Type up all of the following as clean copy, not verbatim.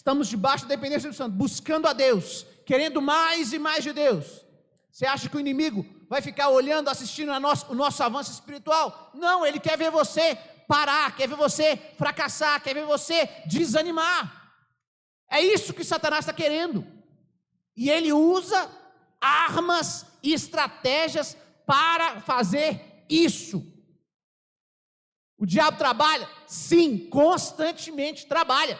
estamos debaixo da dependência do Espírito Santo, buscando a Deus, querendo mais e mais de Deus, você acha que o inimigo vai ficar olhando, assistindo o nosso avanço espiritual? Não, ele quer ver você parar, quer ver você fracassar, quer ver você desanimar. É isso que Satanás está querendo. E ele usa armas e estratégias para fazer isso. O diabo trabalha? Sim, constantemente trabalha.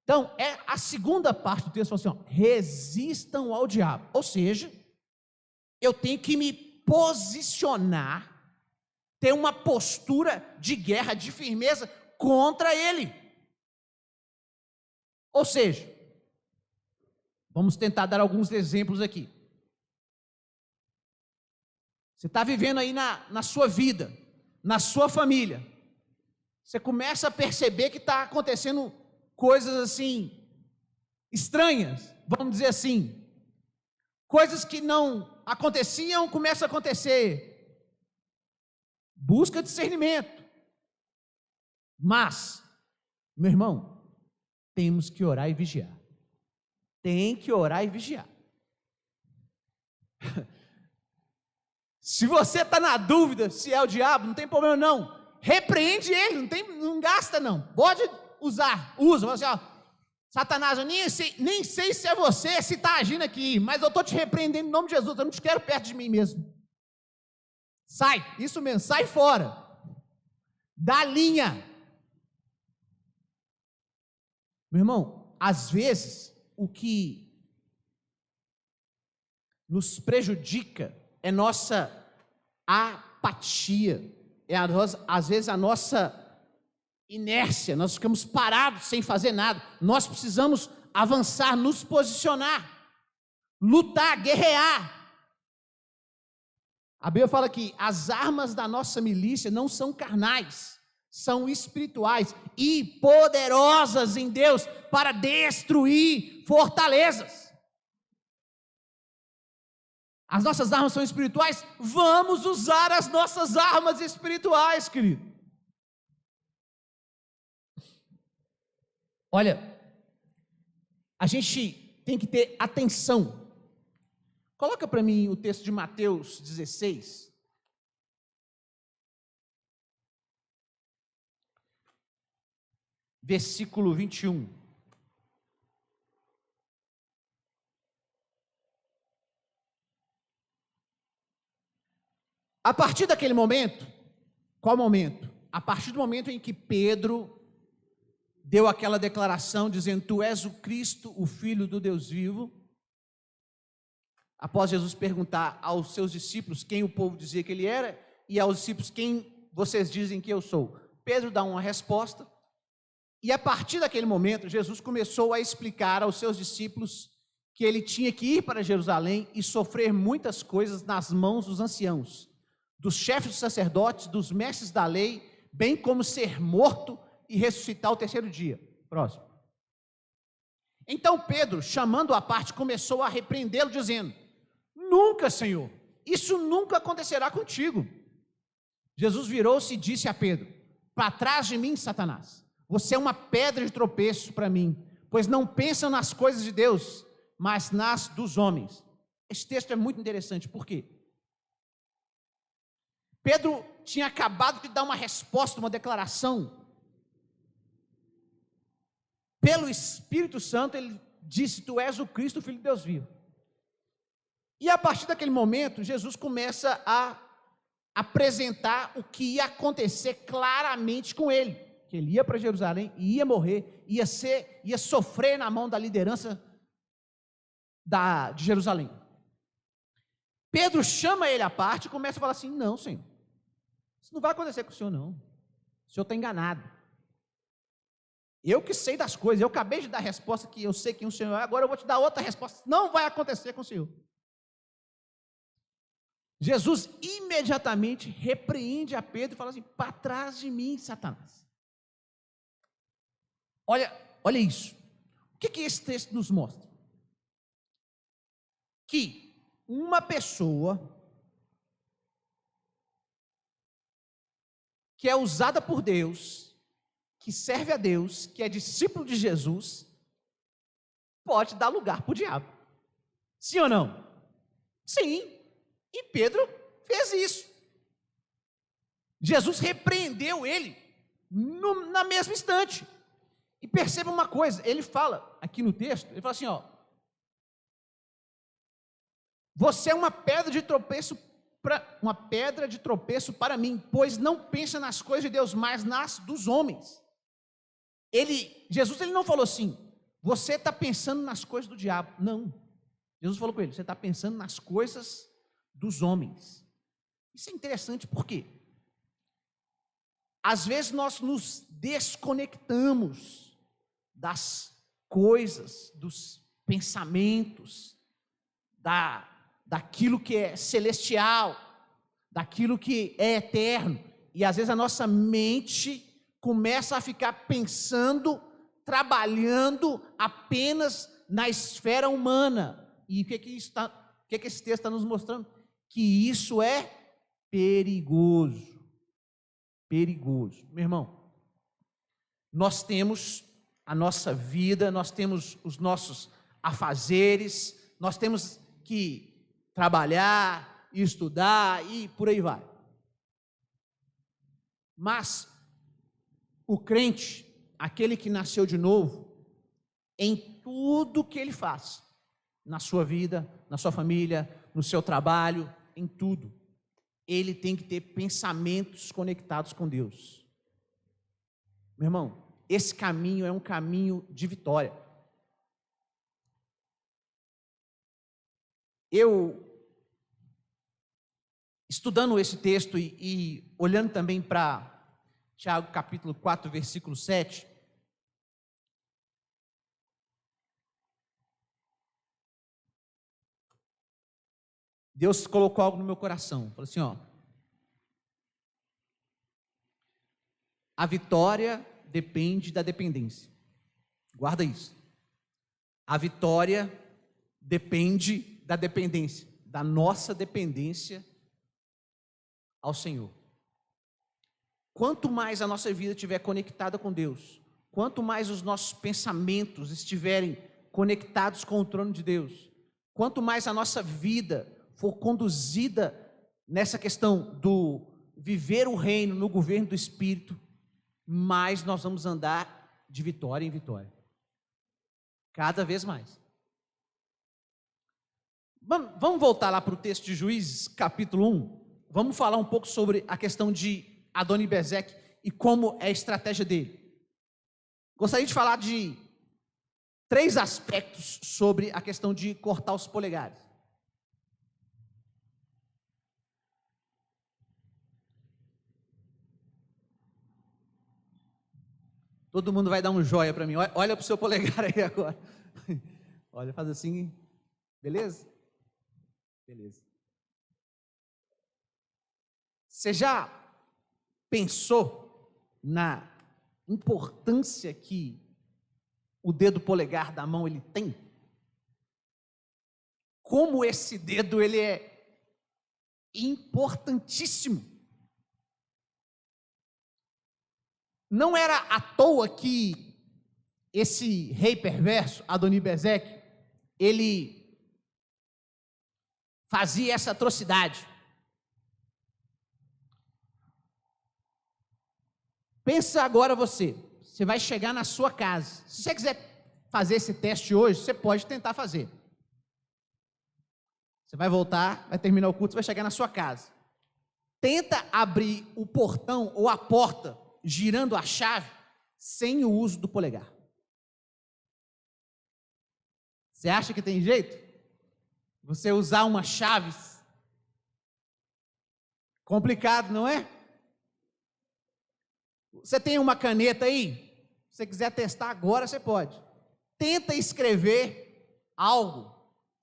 Então, é a segunda parte do texto, assim, ó, resistam ao diabo. Ou seja, eu tenho que me posicionar, ter uma postura de guerra, de firmeza contra ele. Ou seja, vamos tentar dar alguns exemplos aqui. Você está vivendo aí na sua vida, na sua família, você começa a perceber que está acontecendo coisas assim, estranhas, vamos dizer assim, coisas que não aconteciam, começam a acontecer. Busca discernimento. Mas, meu irmão, temos que orar e vigiar. Tem que orar e vigiar. Se você está na dúvida se é o diabo, não tem problema não. Repreende ele, não gasta não. Pode usar, usa. Assim, ó, Satanás, eu nem sei se é você, se está agindo aqui, mas eu estou te repreendendo em nome de Jesus, eu não te quero perto de mim mesmo. Sai, isso mesmo, sai fora. Da linha. Meu irmão, às vezes, o que nos prejudica é nossa apatia, às vezes a nossa inércia, nós ficamos parados sem fazer nada. Nós precisamos avançar, nos posicionar, lutar, guerrear. A Bíblia fala que as armas da nossa milícia não são carnais, são espirituais e poderosas em Deus para destruir fortalezas. As nossas armas são espirituais, vamos usar as nossas armas espirituais, querido. Olha, a gente tem que ter atenção. Coloca para mim o texto de Mateus 16. Versículo 21. A partir daquele momento, qual momento? A partir do momento em que Pedro deu aquela declaração dizendo: Tu és o Cristo, o Filho do Deus vivo. Após Jesus perguntar aos seus discípulos quem o povo dizia que ele era, e aos discípulos quem vocês dizem que eu sou, Pedro dá uma resposta, e a partir daquele momento, Jesus começou a explicar aos seus discípulos que ele tinha que ir para Jerusalém e sofrer muitas coisas nas mãos dos anciãos, dos chefes dos sacerdotes, dos mestres da lei, bem como ser morto e ressuscitar ao terceiro dia. Próximo. Então Pedro, chamando-o à parte, começou a repreendê-lo, dizendo: Nunca, Senhor, isso nunca acontecerá contigo. Jesus virou-se e disse a Pedro: Para trás de mim, Satanás, você é uma pedra de tropeço para mim, pois não pensam nas coisas de Deus, mas nas dos homens. Esse texto é muito interessante, por quê? Pedro tinha acabado de dar uma resposta, uma declaração. Pelo Espírito Santo, ele disse: Tu és o Cristo, o Filho de Deus vivo. E a partir daquele momento, Jesus começa a apresentar o que ia acontecer claramente com ele. Que ele ia para Jerusalém, ia morrer, ia sofrer na mão da liderança de Jerusalém. Pedro chama ele à parte e começa a falar assim: Não, Senhor, isso não vai acontecer com o Senhor, não. O Senhor está enganado. Eu que sei das coisas, eu acabei de dar a resposta que eu sei quem o Senhor é, agora eu vou te dar outra resposta. Não vai acontecer com o Senhor. Jesus imediatamente repreende a Pedro e fala assim: Para trás de mim, Satanás. Olha isso. O que esse texto nos mostra? Que uma pessoa que é usada por Deus, que serve a Deus, que é discípulo de Jesus, pode dar lugar para o diabo. Sim ou não? Sim. E Pedro fez isso. Jesus repreendeu ele na mesma instante. E perceba uma coisa, ele fala aqui no texto, ele fala assim, ó, você é uma pedra de tropeço para mim, pois não pensa nas coisas de Deus, mas nas dos homens. Jesus não falou assim, você está pensando nas coisas do diabo. Não. Jesus falou com ele, você está pensando nas coisas dos homens. Isso é interessante, por quê? Às vezes nós nos desconectamos das coisas, dos pensamentos, daquilo que é celestial, daquilo que é eterno. E às vezes a nossa mente começa a ficar pensando, trabalhando apenas na esfera humana. E o que esse texto está nos mostrando? Que isso é perigoso. Perigoso. Meu irmão, nós temos a nossa vida, nós temos os nossos afazeres, nós temos que trabalhar, estudar e por aí vai. Mas o crente, aquele que nasceu de novo, em tudo que ele faz, na sua vida, na sua família, no seu trabalho, em tudo, ele tem que ter pensamentos conectados com Deus. Meu irmão, esse caminho é um caminho de vitória. Eu, estudando esse texto e olhando também para Tiago capítulo 4, versículo 7, Deus colocou algo no meu coração. Falou assim, ó, a vitória depende da dependência. Guarda isso. A vitória depende da dependência, da nossa dependência ao Senhor. Quanto mais a nossa vida estiver conectada com Deus, quanto mais os nossos pensamentos estiverem conectados com o trono de Deus, quanto mais a nossa vida for conduzida nessa questão do viver o reino no governo do Espírito, mais nós vamos andar de vitória em vitória. Cada vez mais. Vamos voltar lá para o texto de Juízes, capítulo 1. Vamos falar um pouco sobre a questão de Adoni-Bezeque e como é a estratégia dele. Gostaria de falar de 3 aspectos sobre a questão de cortar os polegares. Todo mundo vai dar um joia para mim. Olha para o seu polegar aí agora. Olha, faz assim. Beleza? Beleza. Você já pensou na importância que o dedo polegar da mão ele tem? Como esse dedo ele é importantíssimo. Não era à toa que esse rei perverso, Adoni-Bezeque, ele fazia essa atrocidade. Pensa agora você vai chegar na sua casa. Se você quiser fazer esse teste hoje, você pode tentar fazer. Você vai voltar, vai terminar o culto, você vai chegar na sua casa. Tenta abrir o portão ou a porta girando a chave sem o uso do polegar. Você acha que tem jeito? Você usar uma chave? Complicado, não é? Você tem uma caneta aí? Se você quiser testar agora, você pode. Tenta escrever algo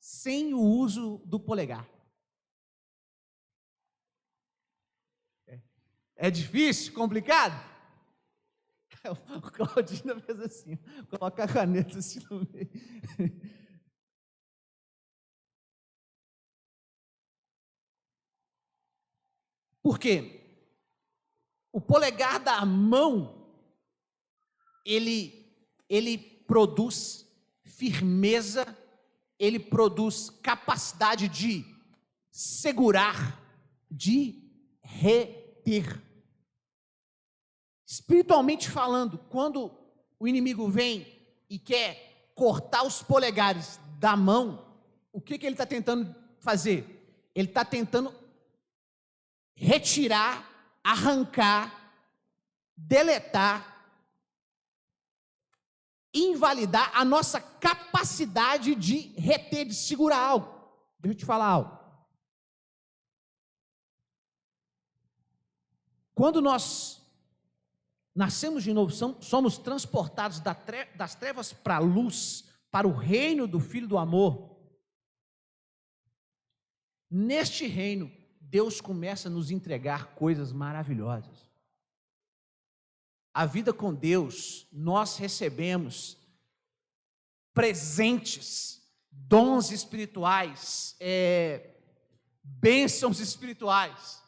sem o uso do polegar. É difícil? Complicado? O Claudinho fez assim, coloca a caneta assim no meio. Por quê? O polegar da mão ele produz firmeza, ele produz capacidade de segurar, de reter. Espiritualmente falando, quando o inimigo vem e quer cortar os polegares da mão, o que ele está tentando fazer? Ele está tentando retirar, arrancar, deletar, invalidar a nossa capacidade de reter, de segurar algo. Deixa eu te falar algo. Quando nós nascemos de novo, somos transportados das trevas para a luz, para o reino do Filho do amor. Neste reino, Deus começa a nos entregar coisas maravilhosas. A vida com Deus, nós recebemos presentes, dons espirituais, bênçãos espirituais.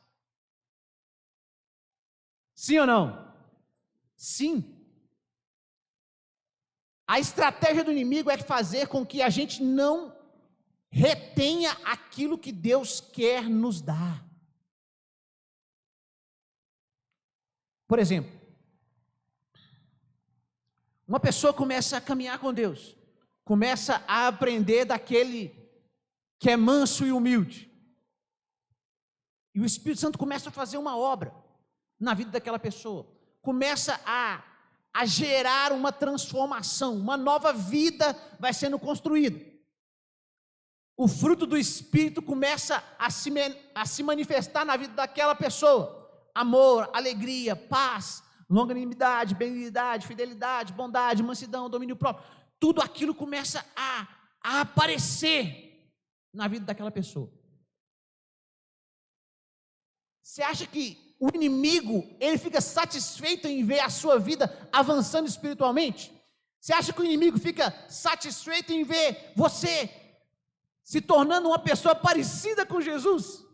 Sim ou não? Sim. A estratégia do inimigo é fazer com que a gente não retenha aquilo que Deus quer nos dar. Por exemplo, uma pessoa começa a caminhar com Deus, começa a aprender daquele que é manso e humilde, e o Espírito Santo começa a fazer uma obra na vida daquela pessoa, começa a gerar uma transformação, uma nova vida vai sendo construída. O fruto do Espírito começa a se manifestar na vida daquela pessoa: amor, alegria, paz, longanimidade, benignidade, fidelidade, bondade, mansidão, domínio próprio. Tudo aquilo começa a aparecer na vida daquela pessoa. Você acha que o inimigo, ele fica satisfeito em ver a sua vida avançando espiritualmente? Você acha que o inimigo fica satisfeito em ver você se tornando uma pessoa parecida com Jesus?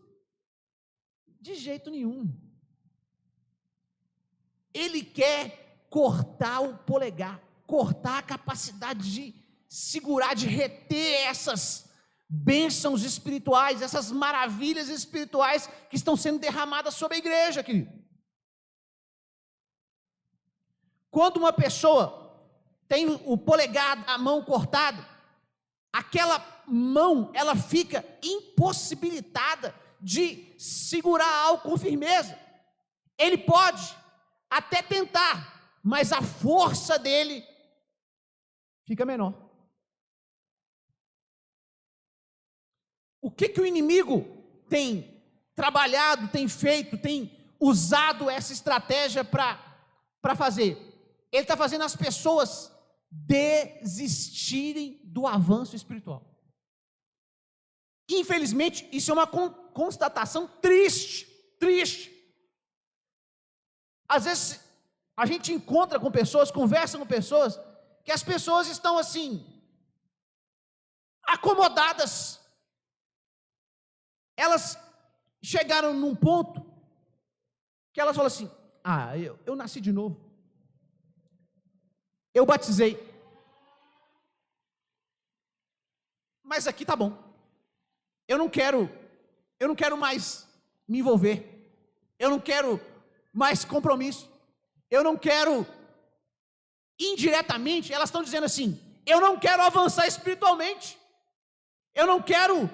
De jeito nenhum. Ele quer cortar o polegar, cortar a capacidade de segurar, de reter essas bênçãos espirituais, essas maravilhas espirituais que estão sendo derramadas sobre a igreja, querido. Quando uma pessoa tem o polegar da mão cortado, aquela mão, ela fica impossibilitada de segurar algo com firmeza. Ele pode até tentar, mas a força dele fica menor. O que o inimigo tem trabalhado, tem feito, tem usado essa estratégia para fazer? Ele está fazendo as pessoas desistirem do avanço espiritual. Infelizmente, isso é uma constatação triste. Às vezes, a gente encontra com pessoas, conversa com pessoas, que as pessoas estão assim, acomodadas. Elas chegaram num ponto que elas falam assim: eu nasci de novo, eu batizei, mas aqui tá bom, eu não quero mais me envolver, eu não quero mais compromisso, eu não quero. Indiretamente elas estão dizendo assim: eu não quero avançar espiritualmente, eu não quero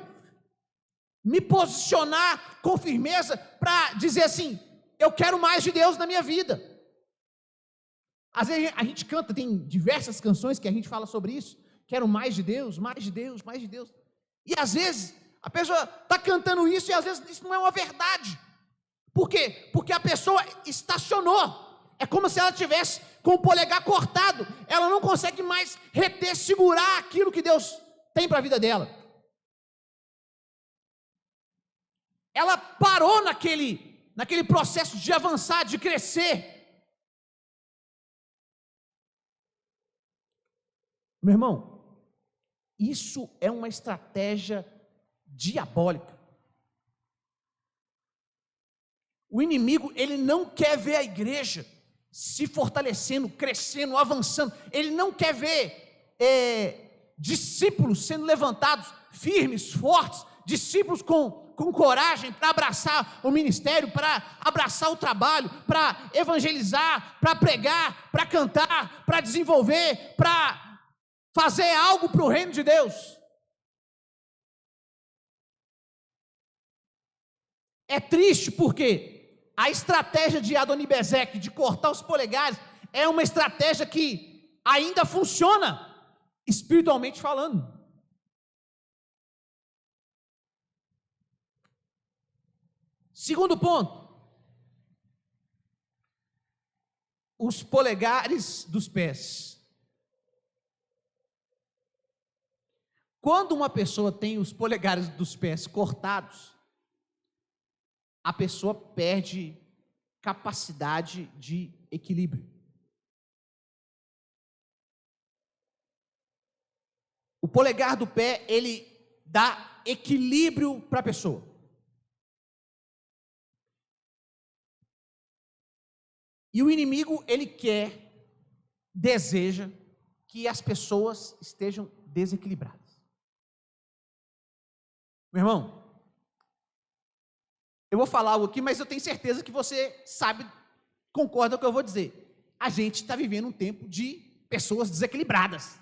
me posicionar com firmeza para dizer assim: eu quero mais de Deus na minha vida. Às vezes a gente canta, tem diversas canções que a gente fala sobre isso: quero mais de Deus, mais de Deus, mais de Deus. E às vezes a pessoa está cantando isso e às vezes isso não é uma verdade. Por quê? Porque a pessoa estacionou. É como se ela tivesse com o polegar cortado. Ela não consegue mais reter, segurar aquilo que Deus tem para a vida dela. Ela parou naquele processo de avançar, de crescer. Meu irmão, isso é uma estratégia diabólica. O inimigo, ele não quer ver a igreja se fortalecendo, crescendo, avançando. Ele não quer ver discípulos sendo levantados, firmes, fortes, discípulos com coragem para abraçar o ministério, para abraçar o trabalho, para evangelizar, para pregar, para cantar, para desenvolver, para fazer algo para o reino de Deus. É triste porque a estratégia de Adoni-Bezeque de cortar os polegares é uma estratégia que ainda funciona, espiritualmente falando. Segundo ponto, os polegares dos pés. Quando uma pessoa tem os polegares dos pés cortados, a pessoa perde capacidade de equilíbrio. O polegar do pé, ele dá equilíbrio para a pessoa. E o inimigo, ele deseja que as pessoas estejam desequilibradas. Meu irmão, eu vou falar algo aqui, mas eu tenho certeza que você sabe, concorda com o que eu vou dizer. A gente está vivendo um tempo de pessoas desequilibradas.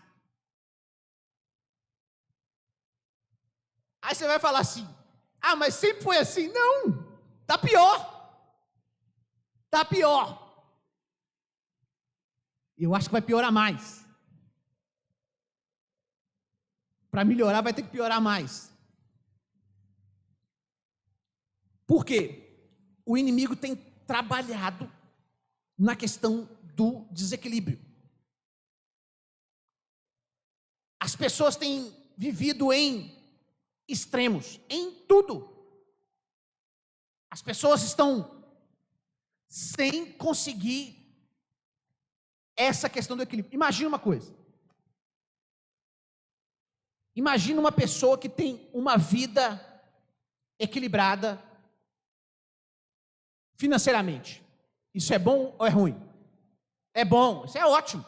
Aí você vai falar assim, mas sempre foi assim. Não, está pior. Está pior. Eu acho que vai piorar mais. Para melhorar vai ter que piorar mais. Por quê? O inimigo tem trabalhado na questão do desequilíbrio. As pessoas têm vivido em extremos, em tudo. As pessoas estão sem conseguir essa questão do equilíbrio. Imagina uma coisa. Imagina uma pessoa que tem uma vida equilibrada financeiramente. Isso é bom ou é ruim? É bom, isso é ótimo.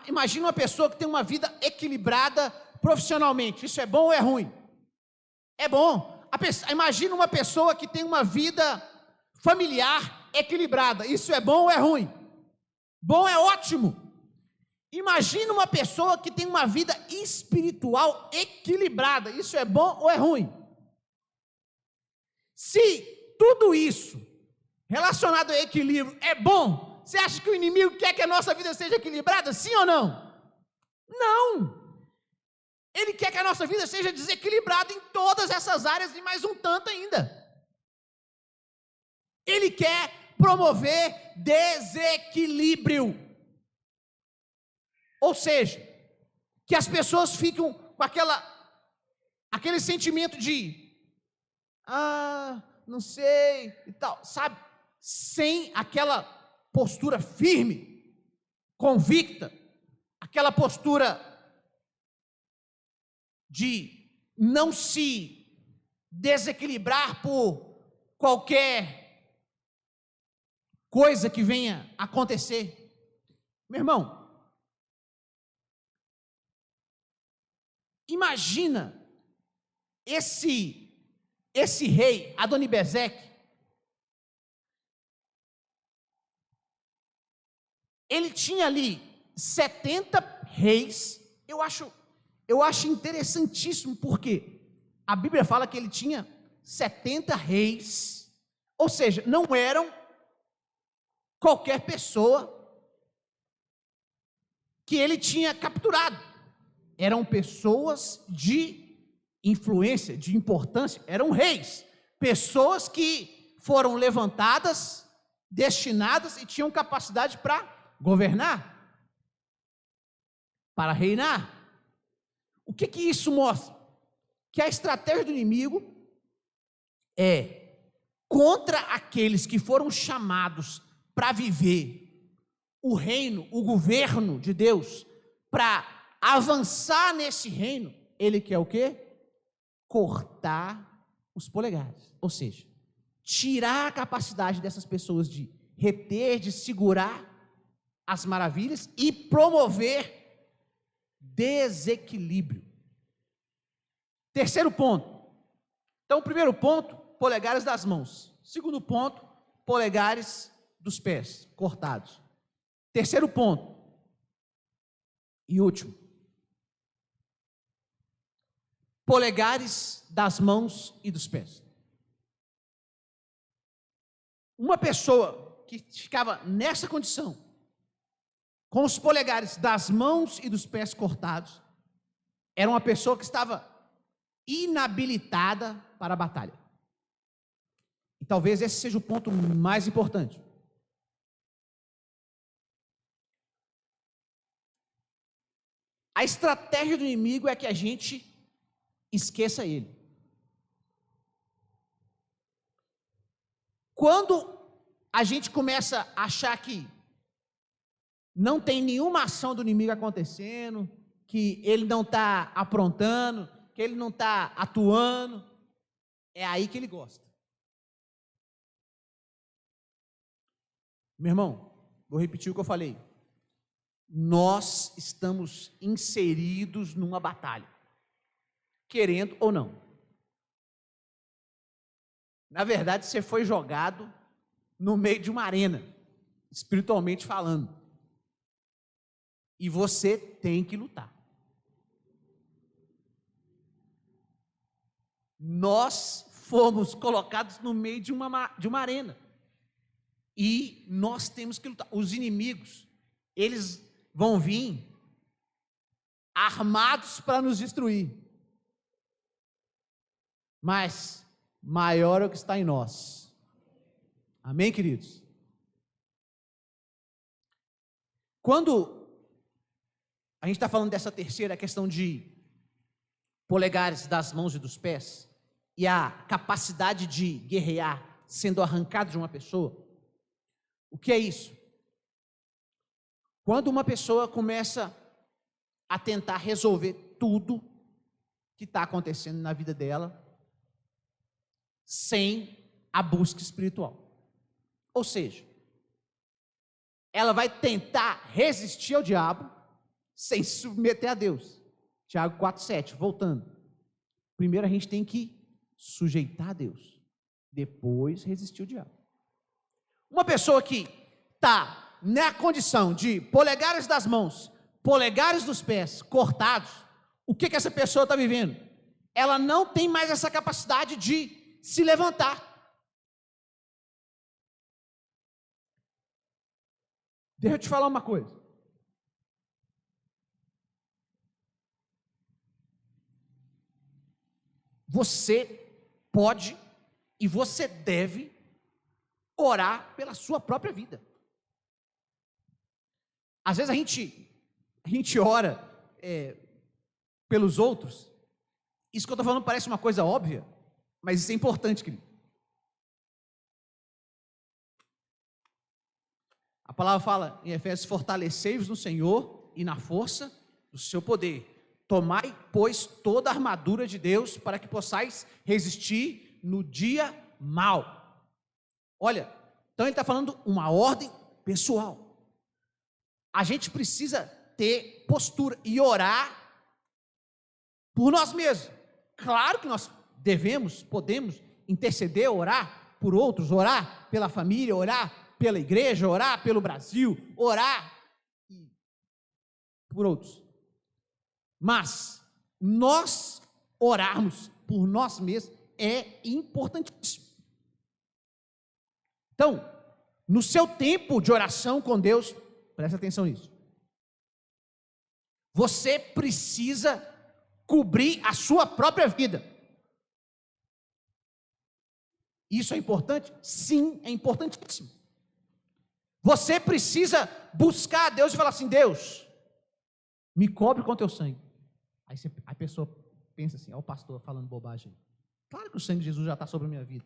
Imagina uma pessoa que tem uma vida equilibrada profissionalmente. Isso é bom ou é ruim? É bom. Imagina uma pessoa que tem uma vida familiar equilibrada. Isso é bom ou é ruim? Bom é ótimo. Imagina uma pessoa que tem uma vida espiritual equilibrada. Isso é bom ou é ruim? Se tudo isso relacionado ao equilíbrio é bom, você acha que o inimigo quer que a nossa vida seja equilibrada? Sim ou não? Não. Ele quer que a nossa vida seja desequilibrada em todas essas áreas e mais um tanto ainda. Ele quer promover desequilíbrio. Ou seja, que as pessoas ficam com aquele sentimento de não sei e tal, sabe? Sem aquela postura firme, convicta, aquela postura de não se desequilibrar por qualquer coisa que venha acontecer. Meu irmão, imagina esse rei, Adoni-Bezeque, ele tinha ali 70 reis. Eu acho interessantíssimo, porque a Bíblia fala que ele tinha 70 reis, ou seja, não eram qualquer pessoa que ele tinha capturado, eram pessoas de influência, de importância, eram reis, pessoas que foram levantadas, destinadas e tinham capacidade para governar, para reinar. O que isso mostra? Que a estratégia do inimigo é contra aqueles que foram chamados para viver o reino, o governo de Deus, para avançar nesse reino. Ele quer o quê? Cortar os polegares, ou seja, tirar a capacidade dessas pessoas de reter, de segurar as maravilhas e promover desequilíbrio. Terceiro ponto. Então, primeiro ponto, polegares das mãos. Segundo ponto, polegares dos pés, cortados. Terceiro ponto, e último, polegares das mãos e dos pés. Uma pessoa que ficava nessa condição, com os polegares das mãos e dos pés cortados, era uma pessoa que estava inabilitada para a batalha. E talvez esse seja o ponto mais importante. A estratégia do inimigo é que a gente esqueça ele. Quando a gente começa a achar que não tem nenhuma ação do inimigo acontecendo, que ele não está aprontando, que ele não está atuando, é aí que ele gosta. Meu irmão, vou repetir o que eu falei. Nós estamos inseridos numa batalha, querendo ou não. Na verdade, você foi jogado no meio de uma arena, espiritualmente falando. E você tem que lutar. Nós fomos colocados no meio de uma arena. E nós temos que lutar. Os inimigos, eles vão vir armados para nos destruir. Mas maior é o que está em nós. Amém, queridos? Quando a gente está falando dessa terceira questão de polegares das mãos e dos pés, e a capacidade de guerrear sendo arrancado de uma pessoa, o que é isso? Quando uma pessoa começa a tentar resolver tudo que está acontecendo na vida dela, sem a busca espiritual. Ou seja, ela vai tentar resistir ao diabo sem se submeter a Deus. Tiago 4,7, voltando. Primeiro a gente tem que sujeitar a Deus, depois resistir ao diabo. Uma pessoa que está na condição de polegares das mãos, polegares dos pés cortados, o que essa pessoa está vivendo? Ela não tem mais essa capacidade de se levantar. Deixa eu te falar uma coisa. Você pode e você deve orar pela sua própria vida. Às vezes a gente ora pelos outros. Isso que eu estou falando parece uma coisa óbvia, mas isso é importante, querido. A palavra fala em Efésios: fortalecei-vos no Senhor e na força do seu poder. Tomai, pois, toda a armadura de Deus para que possais resistir no dia mau. Olha, então ele está falando uma ordem pessoal. A gente precisa ter postura e orar por nós mesmos. Claro que nós podemos interceder, orar por outros, orar pela família, orar pela igreja, orar pelo Brasil, orar por outros. Mas nós orarmos por nós mesmos é importantíssimo. Então, no seu tempo de oração com Deus, preste atenção nisso. Você precisa cobrir a sua própria vida. Isso é importante? Sim, é importantíssimo. Você precisa buscar a Deus e falar assim: Deus, me cobre com teu sangue. Aí a pessoa pensa assim: ó, o pastor falando bobagem. Claro que o sangue de Jesus já está sobre a minha vida.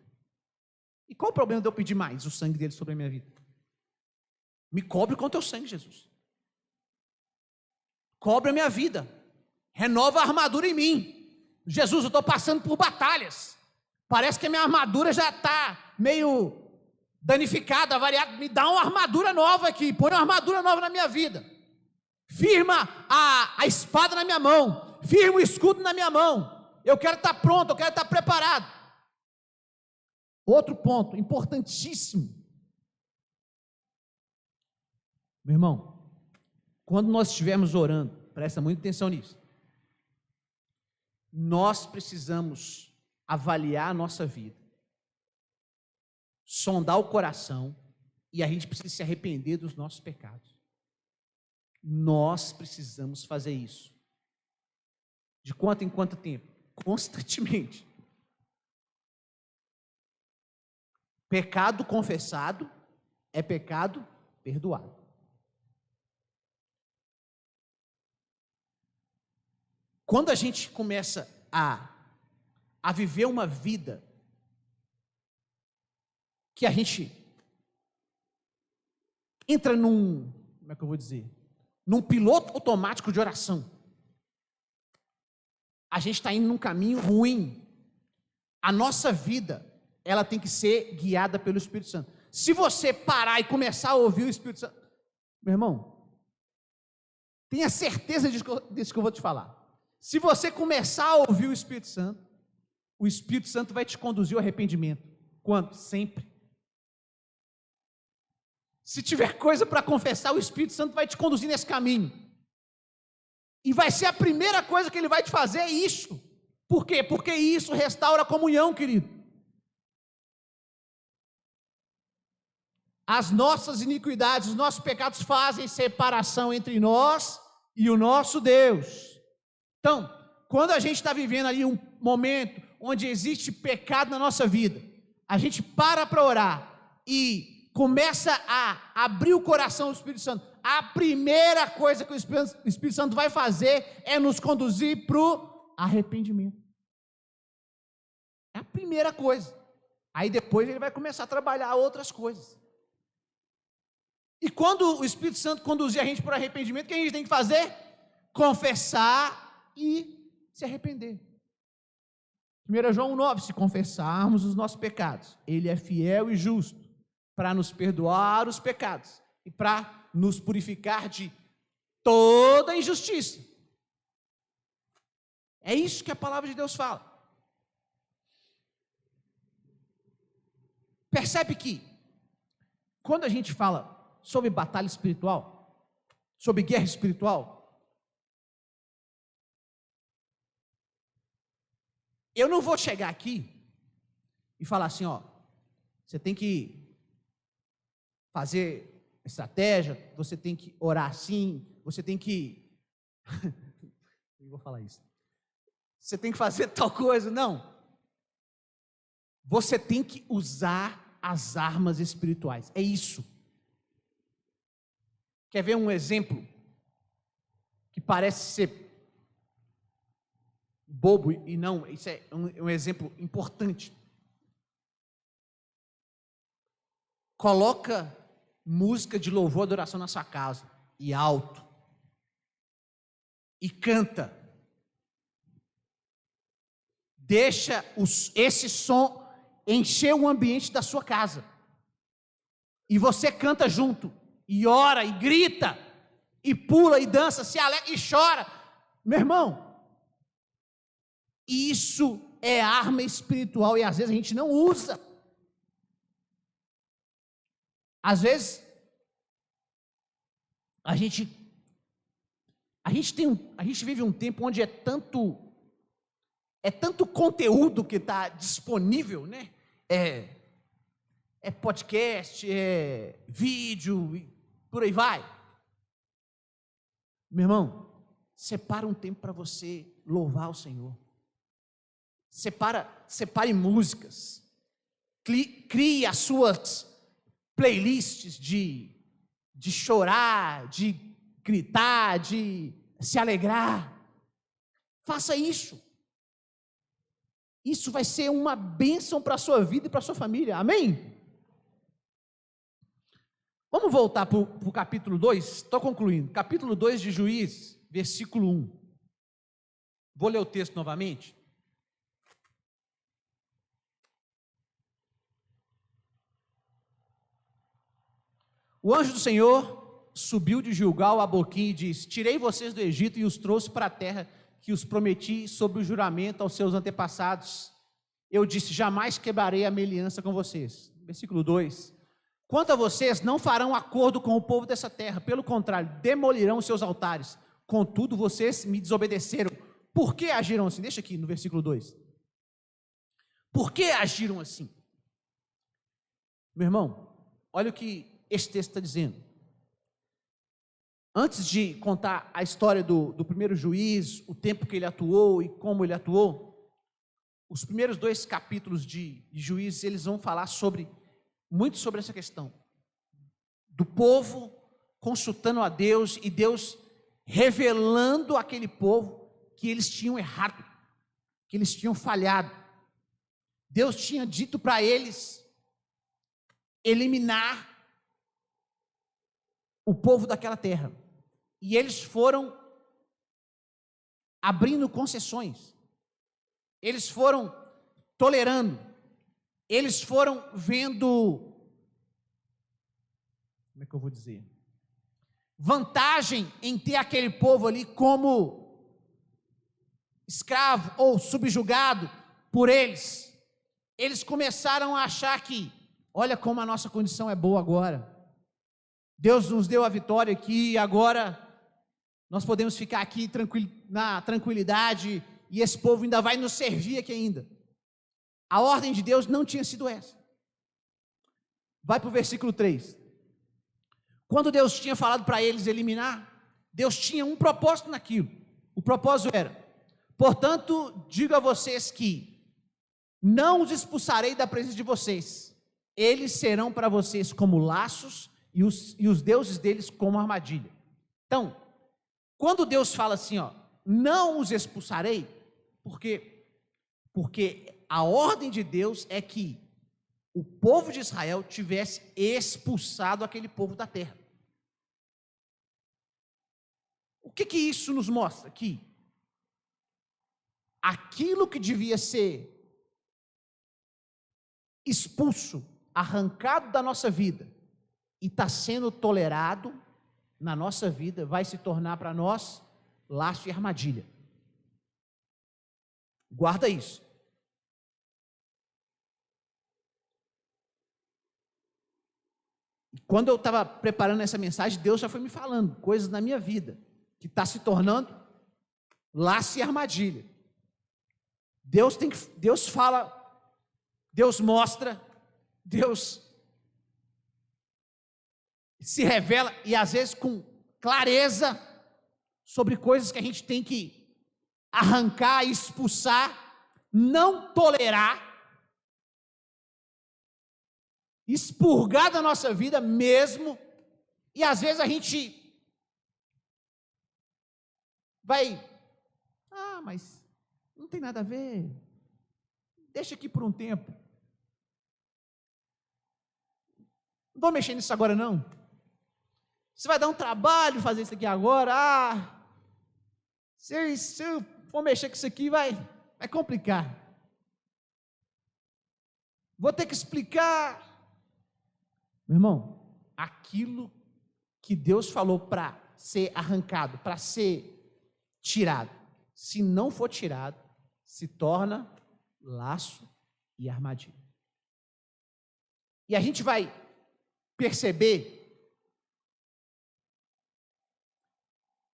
E qual o problema de eu pedir mais o sangue dele sobre a minha vida? Me cobre com teu sangue, Jesus. Cobre a minha vida. Renova a armadura em mim. Jesus, eu estou passando por batalhas. Parece que a minha armadura já está meio danificado, avariado, me dá uma armadura nova aqui, põe uma armadura nova na minha vida. Firma a espada na minha mão, firma o escudo na minha mão. Eu quero estar pronto, eu quero estar preparado. Outro ponto importantíssimo. Meu irmão, quando nós estivermos orando, presta muita atenção nisso. Nós precisamos avaliar a nossa vida, sondar o coração, e a gente precisa se arrepender dos nossos pecados. Nós precisamos fazer isso. De quanto em quanto tempo? Constantemente. Pecado confessado é pecado perdoado. Quando a gente começa a viver uma vida que a gente entra como é que eu vou dizer? Num piloto automático de oração. A gente está indo num caminho ruim. A nossa vida, ela tem que ser guiada pelo Espírito Santo. Se você parar e começar a ouvir o Espírito Santo, meu irmão, tenha certeza disso que eu vou te falar. Se você começar a ouvir o Espírito Santo vai te conduzir ao arrependimento. Quando? Sempre. Se tiver coisa para confessar, o Espírito Santo vai te conduzir nesse caminho. E vai ser a primeira coisa que ele vai te fazer, é isso. Por quê? Porque isso restaura a comunhão, querido. As nossas iniquidades, os nossos pecados fazem separação entre nós e o nosso Deus. Então, quando a gente está vivendo ali um momento onde existe pecado na nossa vida, a gente para orar e começa a abrir o coração do Espírito Santo. A primeira coisa que o Espírito Santo vai fazer é nos conduzir para o arrependimento. É a primeira coisa. Aí depois ele vai começar a trabalhar outras coisas. E quando o Espírito Santo conduzir a gente para o arrependimento, o que a gente tem que fazer? Confessar e se arrepender. 1 João 9, se confessarmos os nossos pecados, ele é fiel e justo para nos perdoar os pecados e para nos purificar de toda injustiça. É isso que a palavra de Deus fala. Percebe que quando a gente fala sobre batalha espiritual, sobre guerra espiritual, eu não vou chegar aqui e falar assim, ó, você tem que fazer estratégia, você tem que orar assim, você tem que... eu vou falar isso. Você tem que fazer tal coisa, não. Você tem que usar as armas espirituais, é isso. Quer ver um exemplo que parece ser bobo e não, isso é um exemplo importante. Coloca música de louvor e adoração na sua casa, e alto, e canta. Deixa esse som encher o ambiente da sua casa, e você canta junto, e ora, e grita, e pula, e dança, se alegra, e chora. Meu irmão, isso é arma espiritual, e às vezes a gente não usa. Às vezes, a gente vive um tempo onde é tanto conteúdo que está disponível, né? É podcast, é vídeo, e por aí vai. Meu irmão, separa um tempo para você louvar o Senhor. Separe músicas. Crie as suas playlists de chorar, de gritar, de se alegrar. Faça isso. Isso vai ser uma bênção para a sua vida e para a sua família. Amém? Vamos voltar para o capítulo 2? Estou concluindo. Capítulo 2 de Juízes, versículo 1. Vou ler o texto novamente. O anjo do Senhor subiu de Gilgal a Boquim e disse: tirei vocês do Egito e os trouxe para a terra que os prometi sob o juramento aos seus antepassados. Eu disse: jamais quebrarei a minha aliança com vocês. Versículo 2. Quanto a vocês, não farão acordo com o povo dessa terra, pelo contrário, demolirão os seus altares. Contudo, vocês me desobedeceram. Por que agiram assim? Deixa aqui no versículo 2. Por que agiram assim? Meu irmão, olha o que esse texto está dizendo. Antes de contar a história do primeiro juiz, o tempo que ele atuou e como ele atuou, os primeiros 2 capítulos de Juízes, eles vão falar muito sobre essa questão do povo consultando a Deus e Deus revelando àquele povo que eles tinham errado, que eles tinham falhado. Deus tinha dito para eles eliminar o povo daquela terra, e eles foram abrindo concessões, eles foram tolerando, eles foram vendo, como é que eu vou dizer, vantagem em ter aquele povo ali como escravo ou subjugado por eles. Eles começaram a achar que, olha como a nossa condição é boa agora, Deus nos deu a vitória aqui, agora nós podemos ficar aqui na tranquilidade, e esse povo ainda vai nos servir aqui ainda. A ordem de Deus não tinha sido essa. Vai para o versículo 3. Quando Deus tinha falado para eles eliminar, Deus tinha um propósito naquilo. O propósito era: portanto, digo a vocês que não os expulsarei da presença de vocês. Eles serão para vocês como laços e os deuses deles como armadilha. Então, quando Deus fala assim, não os expulsarei, porque a ordem de Deus é que o povo de Israel tivesse expulsado aquele povo da terra. O que isso nos mostra? Que aquilo que devia ser expulso, arrancado da nossa vida, e está sendo tolerado na nossa vida, vai se tornar para nós laço e armadilha. Guarda isso. E quando eu estava preparando essa mensagem, Deus já foi me falando coisas na minha vida que está se tornando laço e armadilha. Deus fala, Deus mostra, Deus se revela, e às vezes com clareza, sobre coisas que a gente tem que arrancar, expulsar, não tolerar, expurgar da nossa vida mesmo. E às vezes a gente vai, mas não tem nada a ver, deixa aqui por um tempo, não vou mexer nisso agora não. Você vai dar um trabalho fazer isso aqui agora, se eu for mexer com isso aqui vai complicar, vou ter que explicar. Meu irmão, aquilo que Deus falou para ser arrancado, para ser tirado, se não for tirado, se torna laço e armadilha. E a gente vai perceber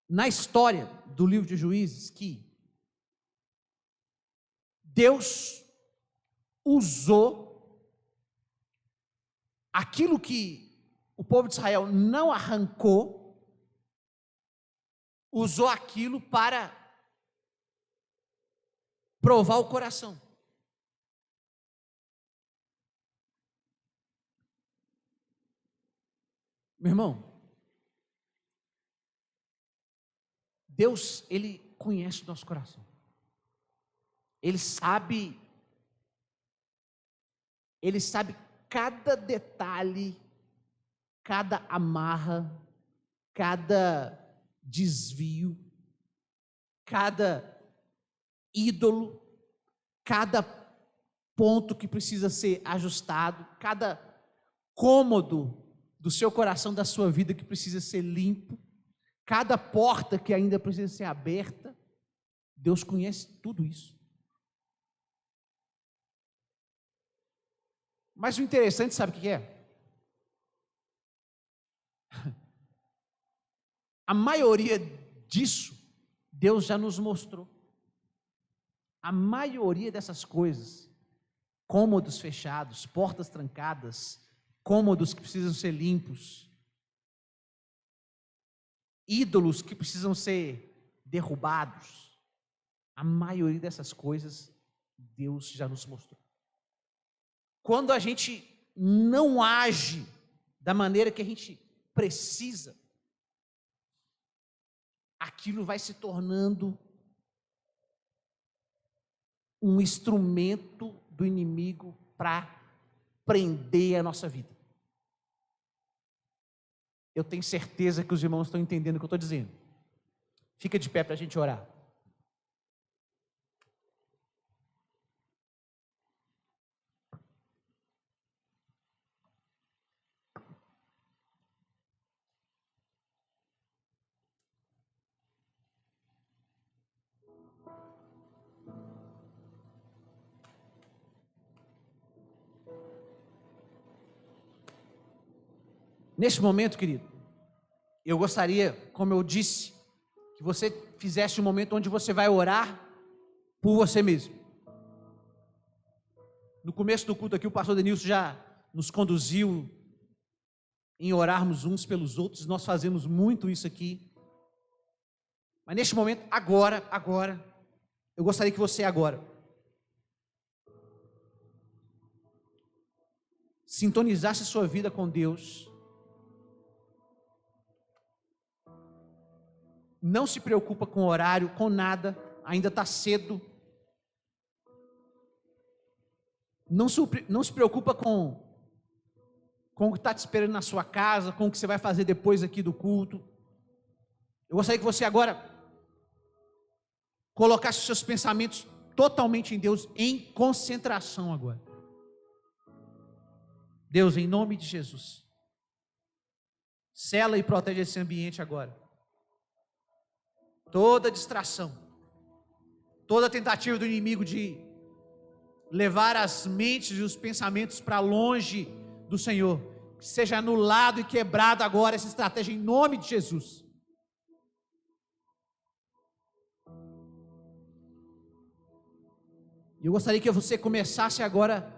na história do livro de Juízes que Deus usou aquilo que o povo de Israel não arrancou, usou aquilo para provar o coração. Meu irmão, Deus, Ele conhece o nosso coração. Ele sabe cada detalhe, cada amarra, cada desvio, cada ídolo, cada ponto que precisa ser ajustado, cada cômodo do seu coração, da sua vida que precisa ser limpo, cada porta que ainda precisa ser aberta. Deus conhece tudo isso. Mas o interessante, sabe o que é? A maioria disso, Deus já nos mostrou. A maioria dessas coisas, cômodos fechados, portas trancadas, cômodos que precisam ser limpos, ídolos que precisam ser derrubados, a maioria dessas coisas, Deus já nos mostrou. Quando a gente não age da maneira que a gente precisa, aquilo vai se tornando um instrumento do inimigo para prender a nossa vida. Eu tenho certeza que os irmãos estão entendendo o que eu estou dizendo. Fica de pé para a gente orar. Neste momento, querido, eu gostaria, como eu disse, que você fizesse um momento onde você vai orar por você mesmo. No começo do culto aqui, o pastor Denilson já nos conduziu em orarmos uns pelos outros. Nós fazemos muito isso aqui. Mas neste momento, agora, eu gostaria que você agora sintonizasse a sua vida com Deus. Não se preocupa com o horário, com nada, ainda está cedo. Não se preocupa com o que está te esperando na sua casa, com o que você vai fazer depois aqui do culto. Eu gostaria que você agora colocasse os seus pensamentos totalmente em Deus, em concentração agora. Deus, em nome de Jesus, sela e protege esse ambiente agora. Toda distração, toda tentativa do inimigo de levar as mentes e os pensamentos para longe do Senhor, que seja anulado e quebrado agora essa estratégia em nome de Jesus. Eu gostaria que você começasse agora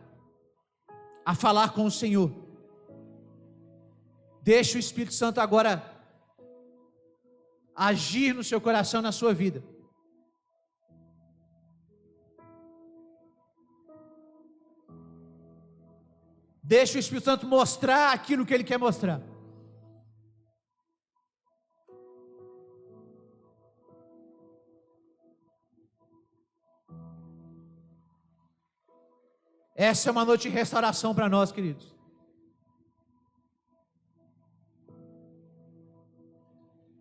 a falar com o Senhor. Deixe o Espírito Santo agora agir no seu coração, na sua vida. Deixe o Espírito Santo mostrar aquilo que Ele quer mostrar. Essa é uma noite de restauração para nós, queridos.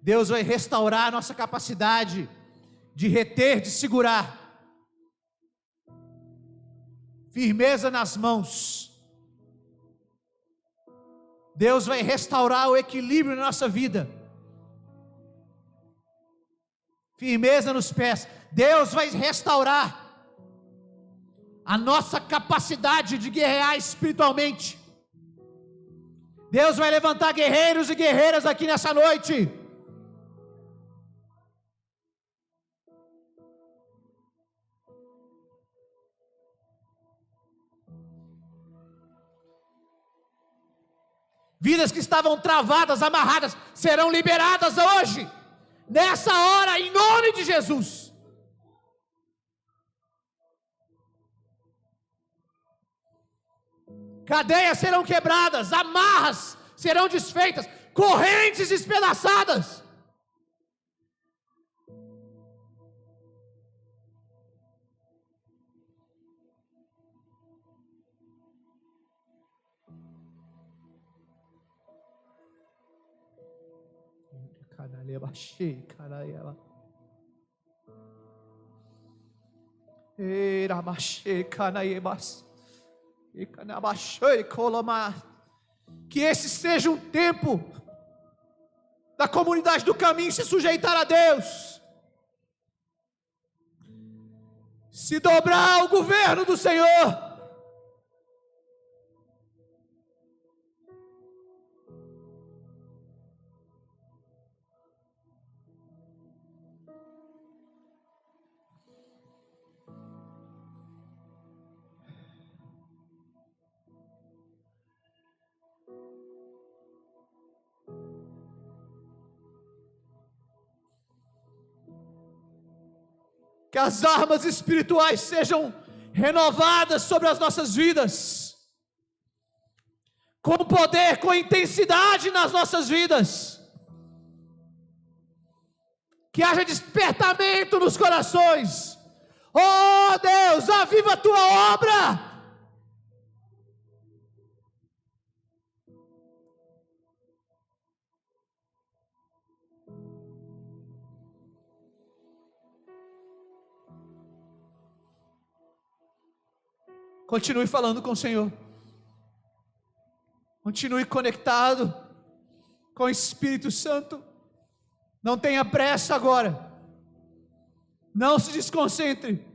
Deus vai restaurar a nossa capacidade de reter, de segurar. Firmeza nas mãos. Deus vai restaurar o equilíbrio na nossa vida. Firmeza nos pés. Deus vai restaurar a nossa capacidade de guerrear espiritualmente. Deus vai levantar guerreiros e guerreiras aqui nessa noite. Vidas que estavam travadas, amarradas, serão liberadas hoje, nessa hora, em nome de Jesus. Cadeias serão quebradas, amarras serão desfeitas, correntes despedaçadas. Que esse seja um tempo da comunidade do caminho se sujeitar a Deus, se dobrar ao governo do Senhor. Que as armas espirituais sejam renovadas sobre as nossas vidas, com poder, com intensidade nas nossas vidas. Que haja despertamento nos corações. Oh Deus, aviva a tua obra. Continue falando com o Senhor. Continue conectado com o Espírito Santo. Não tenha pressa agora. Não se desconcentre.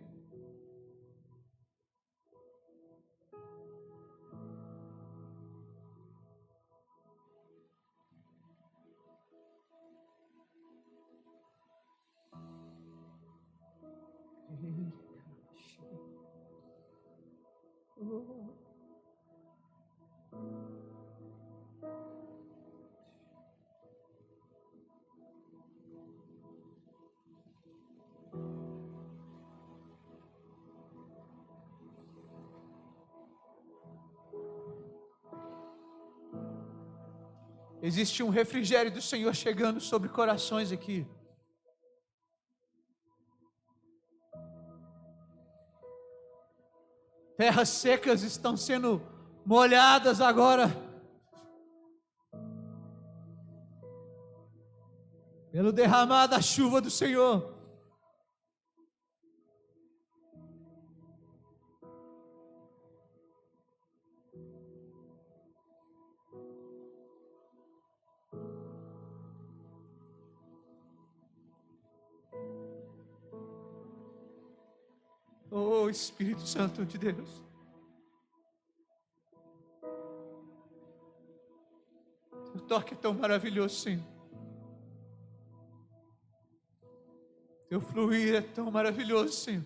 Existe um refrigério do Senhor chegando sobre corações aqui. Terras secas estão sendo molhadas agora pelo derramar da chuva do Senhor. Oh Espírito Santo de Deus, o toque é tão maravilhoso, Senhor. Teu fluir é tão maravilhoso, Senhor.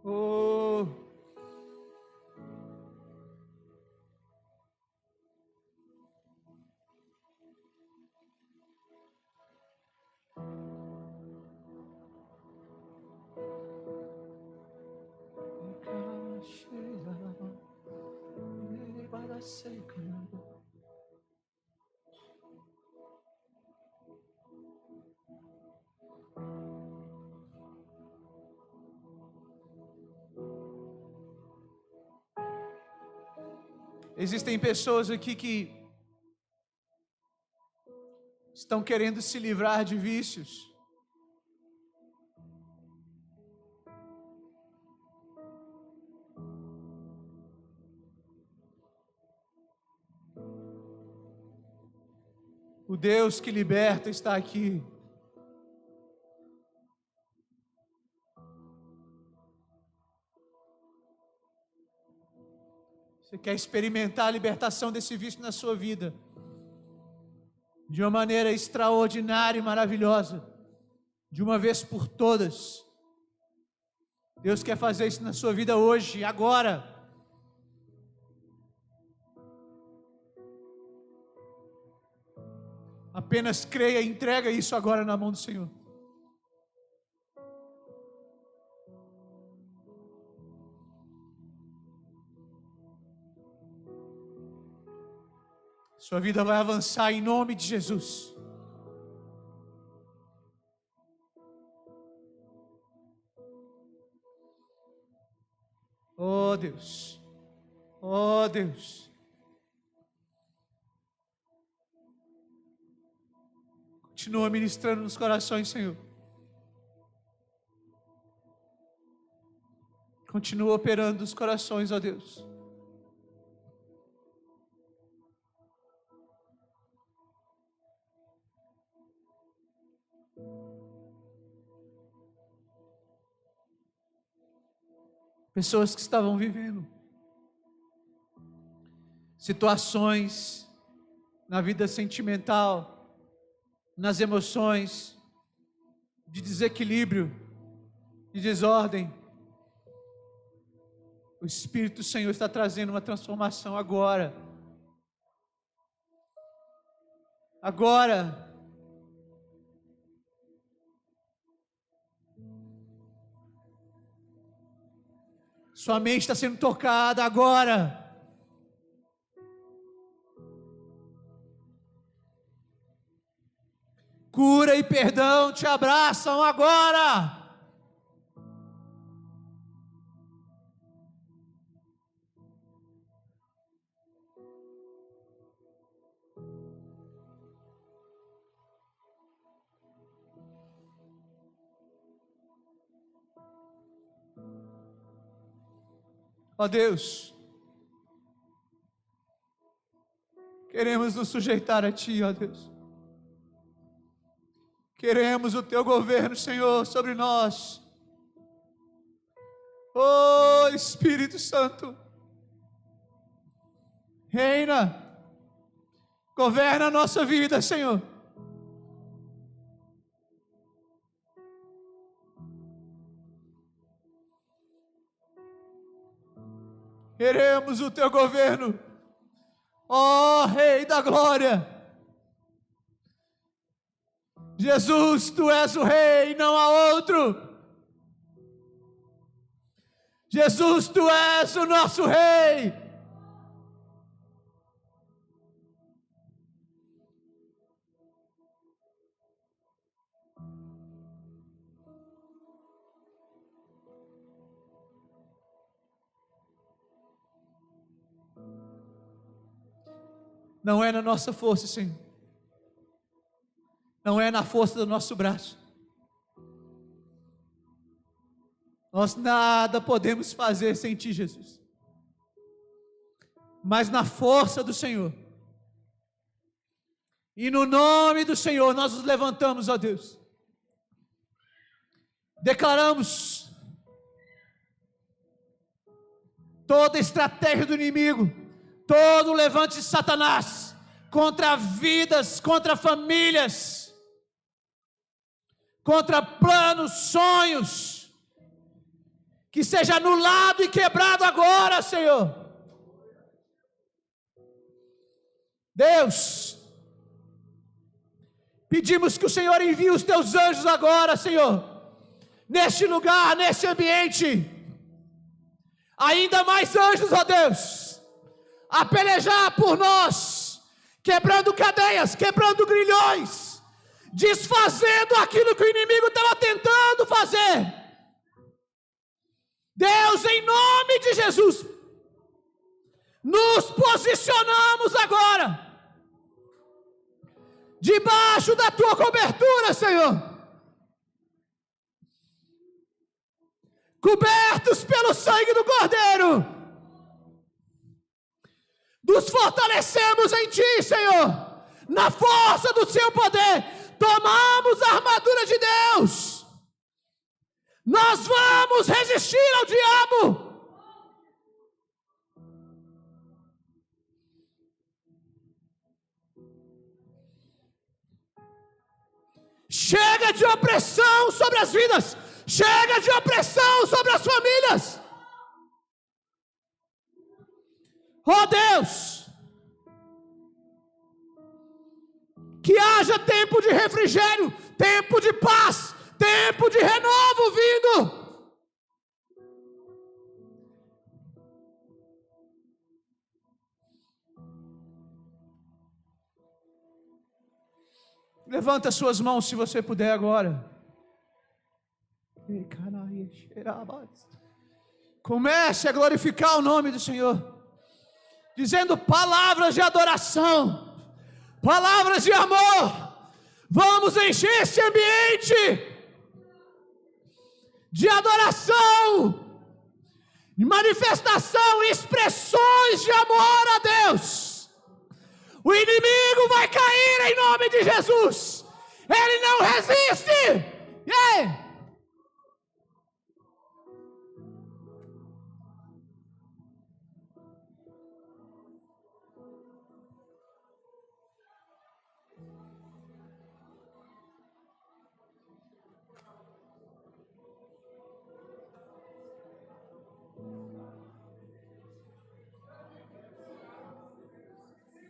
Oh, existem pessoas aqui que estão querendo se livrar de vícios. O Deus que liberta está aqui. Você quer experimentar a libertação desse vício na sua vida de uma maneira extraordinária e maravilhosa, de uma vez por todas. Deus quer fazer isso na sua vida hoje, agora. Apenas creia e entrega isso agora na mão do Senhor. Sua vida vai avançar em nome de Jesus. Oh Deus, oh Deus. Continua ministrando nos corações, Senhor. Continua operando nos corações, ó Deus. Pessoas que estavam vivendo situações na vida sentimental, nas emoções, de desequilíbrio, de desordem. O Espírito do Senhor está trazendo uma transformação agora. Agora. Sua mente está sendo tocada agora. Cura e perdão te abraçam agora. Ó Deus, queremos nos sujeitar a Ti, ó Deus. Queremos o Teu governo, Senhor, sobre nós. Ó Espírito Santo, reina, governa a nossa vida, Senhor. Queremos o Teu governo, ó Rei da Glória. Jesus, Tu és o Rei, não há outro. Jesus, Tu és o nosso Rei. Não é na nossa força, Senhor. Não é na força do nosso braço. Nós nada podemos fazer sem Ti, Jesus. Mas na força do Senhor. E no nome do Senhor nós nos levantamos, ó Deus. Declaramos toda estratégia do inimigo, todo levante de Satanás contra vidas, contra famílias, contra planos, sonhos, que seja anulado e quebrado agora, Senhor. Deus, pedimos que o Senhor envie os Teus anjos agora, Senhor, neste lugar, neste ambiente, ainda mais anjos, ó Deus, a pelejar por nós, quebrando cadeias, quebrando grilhões, desfazendo aquilo que o inimigo estava tentando fazer. Deus, em nome de Jesus, nos posicionamos agora, debaixo da Tua cobertura, Senhor, cobertos pelo sangue do Cordeiro, nos fortalecemos em Ti, Senhor, na força do Seu poder, tomamos a armadura de Deus, nós vamos resistir ao diabo. Chega de opressão sobre as vidas, chega de opressão sobre as famílias. Oh Deus, que haja tempo de refrigério, tempo de paz, tempo de renovo vindo. Levanta suas mãos se você puder agora. Comece a glorificar o nome do Senhor, dizendo palavras de adoração, palavras de amor. Vamos encher esse ambiente de adoração, manifestação, expressões de amor a Deus. O inimigo vai cair em nome de Jesus. Ele não resiste.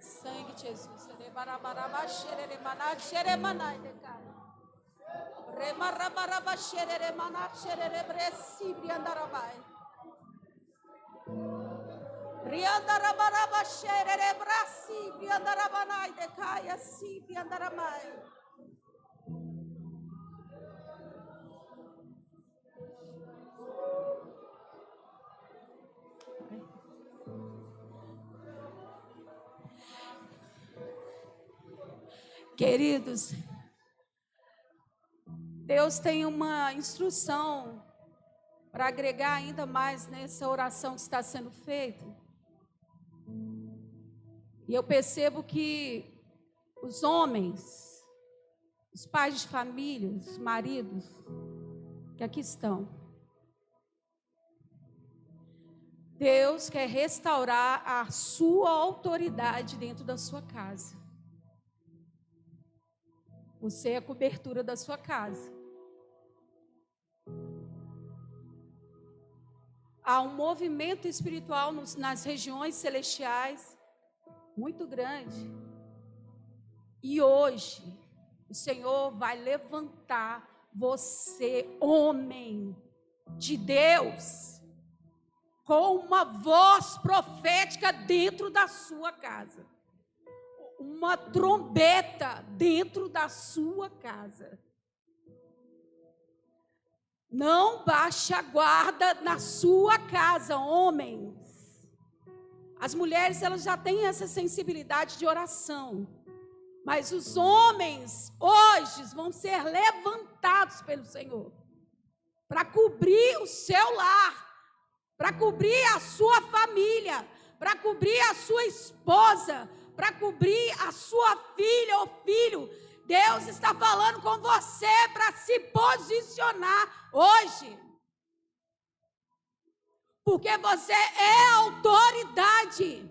Sangue de Jesus. Queridos, Deus tem uma instrução para agregar ainda mais nessa oração que está sendo feita. E eu percebo que os homens, os pais de família, os maridos, que aqui estão, Deus quer restaurar a sua autoridade dentro da sua casa. Você é a cobertura da sua casa. Há um movimento espiritual nas regiões celestiais muito grande. E hoje, o Senhor vai levantar você, homem de Deus, com uma voz profética dentro da sua casa. Uma trombeta dentro da sua casa. Não baixe a guarda na sua casa, homens. As mulheres, elas já têm essa sensibilidade de oração. Mas os homens, hoje, vão ser levantados pelo Senhor. Para cobrir o seu lar. Para cobrir a sua família. Para cobrir a sua esposa. Para cobrir a sua filha ou filho. Deus está falando com você para se posicionar hoje. Porque você é autoridade.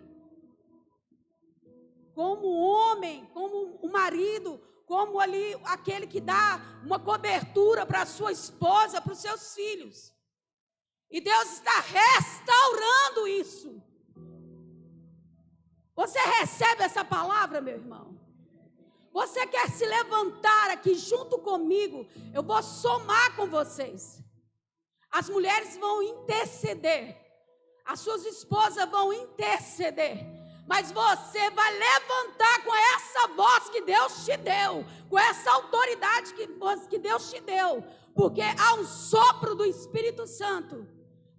Como homem, como o marido, como ali aquele que dá uma cobertura para a sua esposa, para os seus filhos. E Deus está restaurando isso. Você recebe essa palavra, meu irmão? Você quer se levantar aqui junto comigo? Eu vou somar com vocês. As mulheres vão interceder. As suas esposas vão interceder. Mas você vai levantar com essa voz que Deus te deu. Com essa autoridade que Deus te deu. Porque há um sopro do Espírito Santo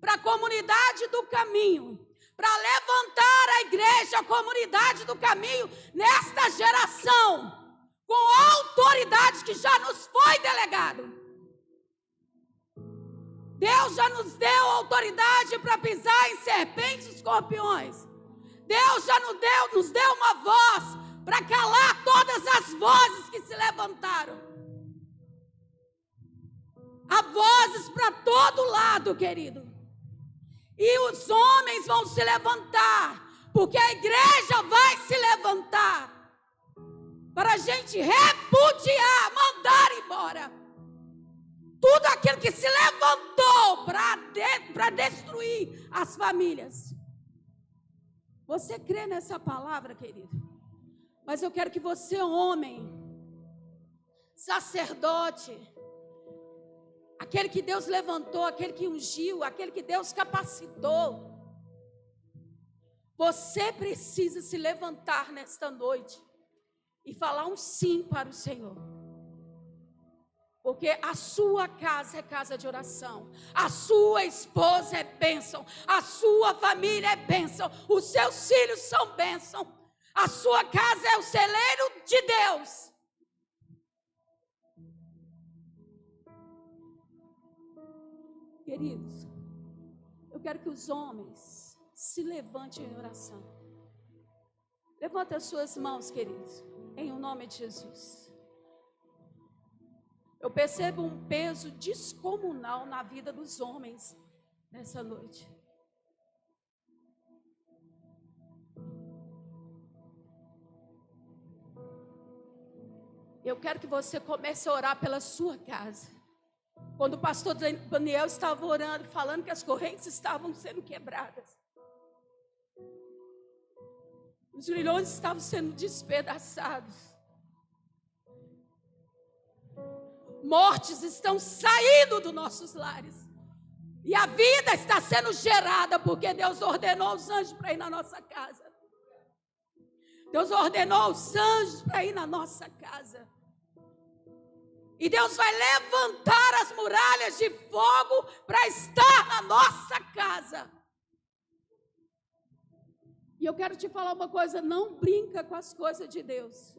para a comunidade do caminho. Para levantar a igreja, a comunidade do caminho, nesta geração, com a autoridade que já nos foi delegado. Deus já nos deu autoridade para pisar em serpentes e escorpiões. Deus já nos deu uma voz para calar todas as vozes que se levantaram. Há vozes para todo lado, querido. E os homens vão se levantar, porque a igreja vai se levantar, para a gente repudiar, mandar embora tudo aquilo que se levantou para destruir as famílias. Você crê nessa palavra, querido? Mas eu quero que você, homem, sacerdote, aquele que Deus levantou, aquele que ungiu, aquele que Deus capacitou. Você precisa se levantar nesta noite e falar um sim para o Senhor. Porque a sua casa é casa de oração. A sua esposa é bênção. A sua família é bênção. Os seus filhos são bênção. A sua casa é o celeiro de Deus. Queridos, Eu quero que os homens se levantem em oração. Levante as suas mãos, queridos, em o nome de Jesus. Eu percebo um peso descomunal na vida dos homens nessa noite. Eu quero que você comece a orar pela sua casa. Quando o pastor Daniel estava orando, falando que as correntes estavam sendo quebradas, os grilhões estavam sendo despedaçados, mortes estão saindo dos nossos lares, e a vida está sendo gerada, porque Deus ordenou os anjos para ir na nossa casa. Deus ordenou os anjos para ir na nossa casa. E Deus vai levantar as muralhas de fogo para estar na nossa casa. E eu quero te falar uma coisa: não brinca com as coisas de Deus.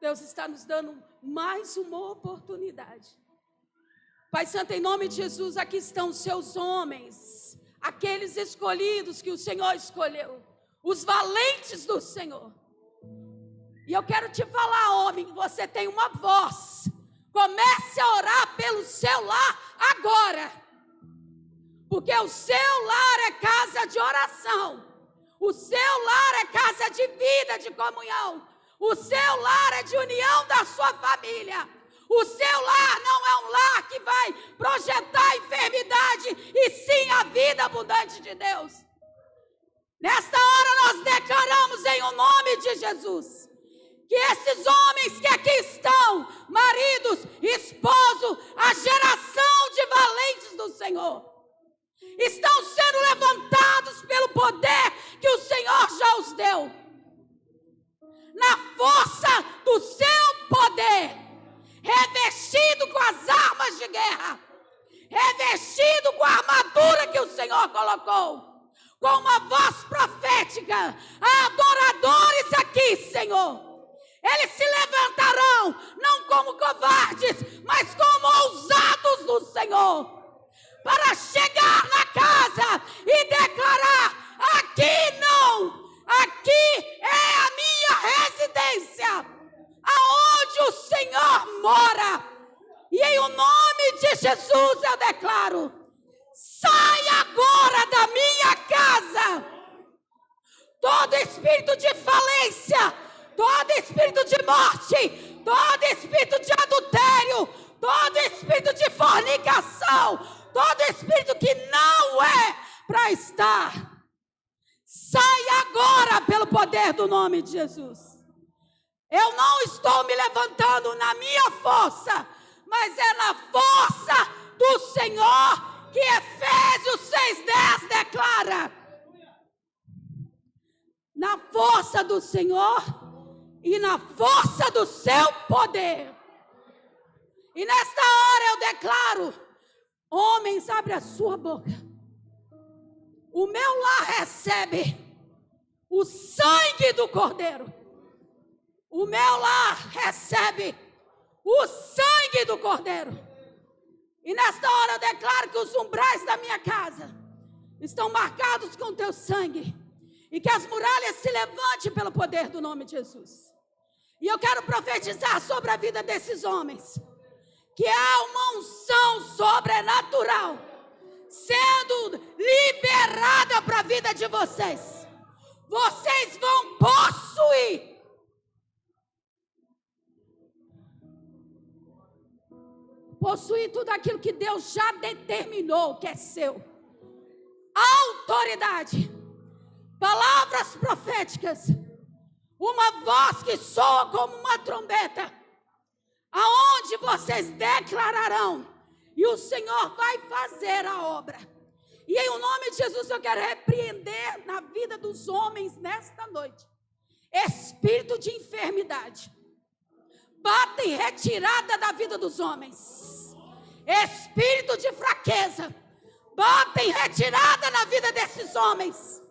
Deus está nos dando mais uma oportunidade. Pai Santo, em nome de Jesus, aqui estão os seus homens, aqueles escolhidos que o Senhor escolheu, os valentes do Senhor. E eu quero te falar, homem, você tem uma voz. Comece a orar pelo seu lar agora. Porque o seu lar é casa de oração. O seu lar é casa de vida, de comunhão. O seu lar é de união da sua família. O seu lar não é um lar que vai projetar enfermidade, e sim a vida abundante de Deus. Nesta hora nós declaramos em o nome de Jesus que esses homens que aqui estão, maridos, esposos, a geração de valentes do Senhor, estão sendo levantados pelo poder que o Senhor já os deu. Na força do seu poder, revestido com as armas de guerra, revestido com a armadura que o Senhor colocou, com uma voz profética, adoradores aqui, Senhor. Eles se levantarão, não como covardes, mas como ousados do Senhor, para chegar na casa e declarar: aqui não, aqui é a minha residência, aonde o Senhor mora. E em o nome de Jesus eu declaro: sai agora da minha casa todo espírito de falência, todo espírito de morte, todo espírito de adultério, todo espírito de fornicação, todo espírito que não é para estar, sai agora pelo poder do nome de Jesus. Eu não estou me levantando na minha força, mas é na força do Senhor, que Efésios 6:10 declara. Na força do Senhor e na força do seu poder. E nesta hora eu declaro: homens, abre a sua boca. O meu lar recebe o sangue do Cordeiro. O meu lar recebe o sangue do Cordeiro. E nesta hora eu declaro que os umbrais da minha casa estão marcados com teu sangue. E que as muralhas se levantem pelo poder do nome de Jesus. E eu quero profetizar sobre a vida desses homens, que há uma unção sobrenatural sendo liberada para a vida de vocês. Vocês vão possuir tudo aquilo que Deus já determinou que é seu. Autoridade, palavras proféticas, uma voz que soa como uma trombeta, aonde vocês declararão, e o Senhor vai fazer a obra. E em nome de Jesus eu quero repreender na vida dos homens nesta noite espírito de enfermidade. Bata em retirada da vida dos homens. Espírito de fraqueza, bata em retirada na vida desses homens.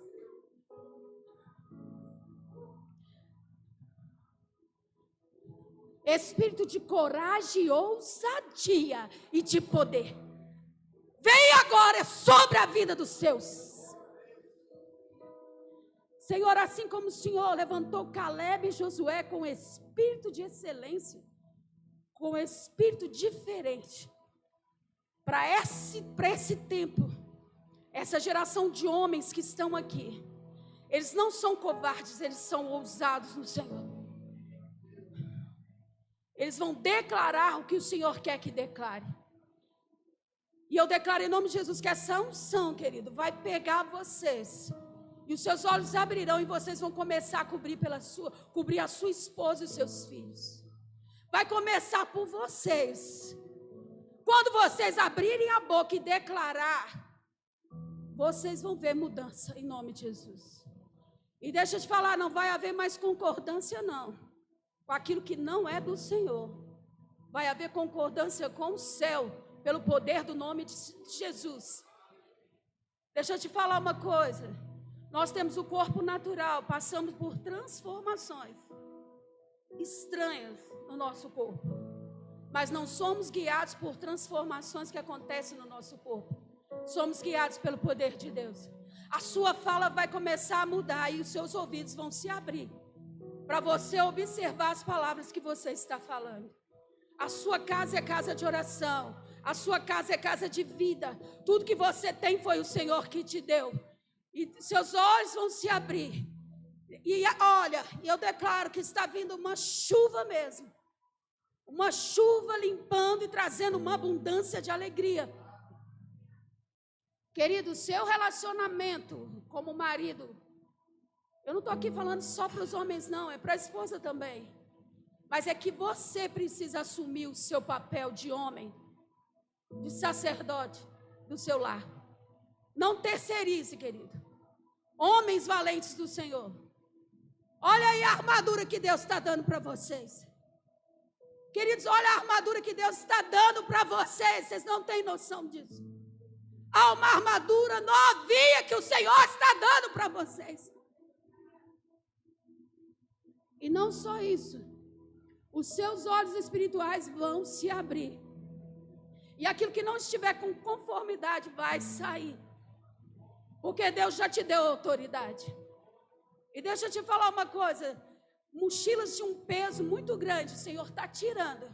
Espírito de coragem, ousadia e de poder. vem agora sobre a vida dos seus. Senhor, assim como o Senhor levantou Caleb e Josué com espírito de excelência, com espírito diferente, para esse tempo, essa geração de homens que estão aqui, eles não são covardes, eles são ousados no Senhor. Eles vão declarar o que o Senhor quer que declare. E eu declaro em nome de Jesus que essa unção, querido, vai pegar vocês. E os seus olhos abrirão e vocês vão começar a cobrir a sua esposa e os seus filhos. Vai começar por vocês. Quando vocês abrirem a boca e declarar, vocês vão ver mudança em nome de Jesus. E deixa eu te falar, não vai haver mais concordância não, com aquilo que não é do Senhor. Vai haver concordância com o céu, pelo poder do nome de Jesus. Deixa eu te falar uma coisa. Nós temos o corpo natural, passamos por transformações estranhas no nosso corpo. Mas não somos guiados por transformações que acontecem no nosso corpo. Somos guiados pelo poder de Deus. A sua fala vai começar a mudar e os seus ouvidos vão se abrir para você observar as palavras que você está falando. A sua casa é casa de oração. A sua casa é casa de vida. Tudo que você tem foi o Senhor que te deu. E seus olhos vão se abrir. E olha, eu declaro que está vindo uma chuva mesmo. Uma chuva limpando e trazendo uma abundância de alegria. Querido, seu relacionamento como marido, eu não estou aqui falando só para os homens não, é para a esposa também. Mas é que você precisa assumir o seu papel de homem, de sacerdote do seu lar. Não terceirize, querido. Homens valentes do Senhor. Olha aí a armadura que Deus está dando para vocês. Queridos, olha a armadura que Deus está dando para vocês. Vocês não têm noção disso. Há uma armadura novinha que o Senhor está dando para vocês. E não só isso. Os seus olhos espirituais vão se abrir. E aquilo que não estiver com conformidade vai sair. Porque Deus já te deu autoridade. E deixa eu te falar uma coisa. Mochilas de um peso muito grande, o Senhor está tirando.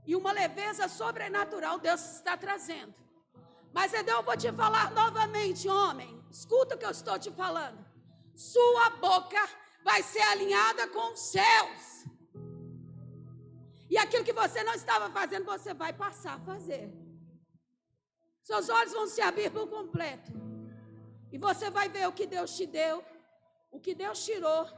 E uma leveza sobrenatural Deus está trazendo. Mas eu vou te falar novamente, homem. Escuta o que eu estou te falando. Sua boca vai ser alinhada com os céus. E aquilo que você não estava fazendo, você vai passar a fazer. Seus olhos vão se abrir por completo. E você vai ver o que Deus te deu, o que Deus tirou,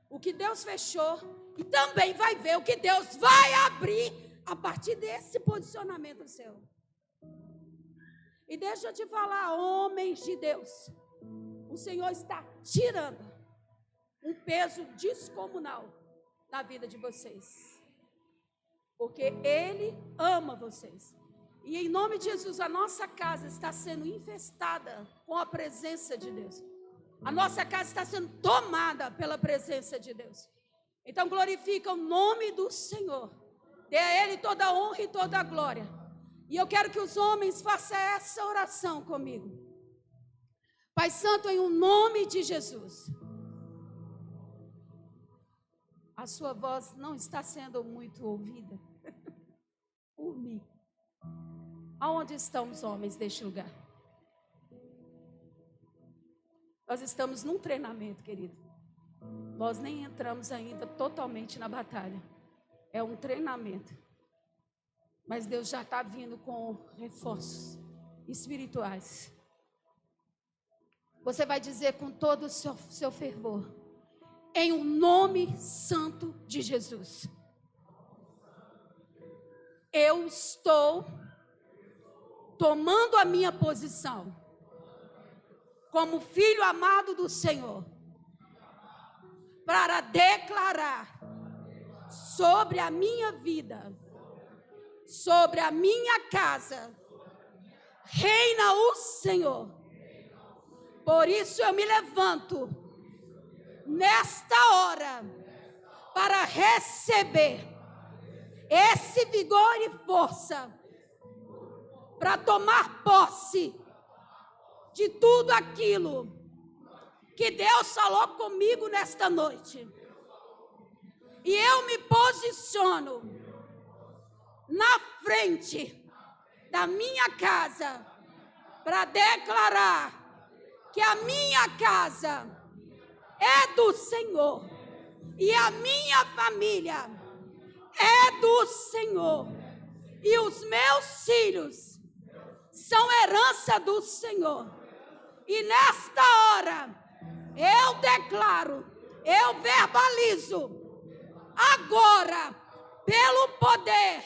o que Deus fechou. E também vai ver o que Deus vai abrir a partir desse posicionamento seu. E deixa eu te falar, homens de Deus, o Senhor está tirando um peso descomunal na vida de vocês. Porque Ele ama vocês. E em nome de Jesus, a nossa casa está sendo infestada com a presença de Deus. A nossa casa está sendo tomada pela presença de Deus. Então glorifica o nome do Senhor. Dê a Ele toda a honra e toda a glória. E eu quero que os homens façam essa oração comigo. Pai Santo, em nome de Jesus. A sua voz não está sendo muito ouvida por mim. Aonde estão os homens deste lugar? Nós estamos num treinamento, querido. Nós nem entramos ainda totalmente na batalha. É um treinamento. Mas Deus já está vindo com reforços espirituais. Você vai dizer com todo o seu fervor: em um nome santo de Jesus, eu estou tomando a minha posição como filho amado do Senhor para declarar sobre a minha vida, sobre a minha casa, reina o Senhor. Por isso eu me levanto nesta hora para receber esse vigor e força para tomar posse de tudo aquilo que Deus falou comigo nesta noite. E eu me posiciono na frente da minha casa para declarar que a minha casa é do Senhor e a minha família é do Senhor e os meus filhos são herança do Senhor. E nesta hora eu declaro, eu verbalizo agora, pelo poder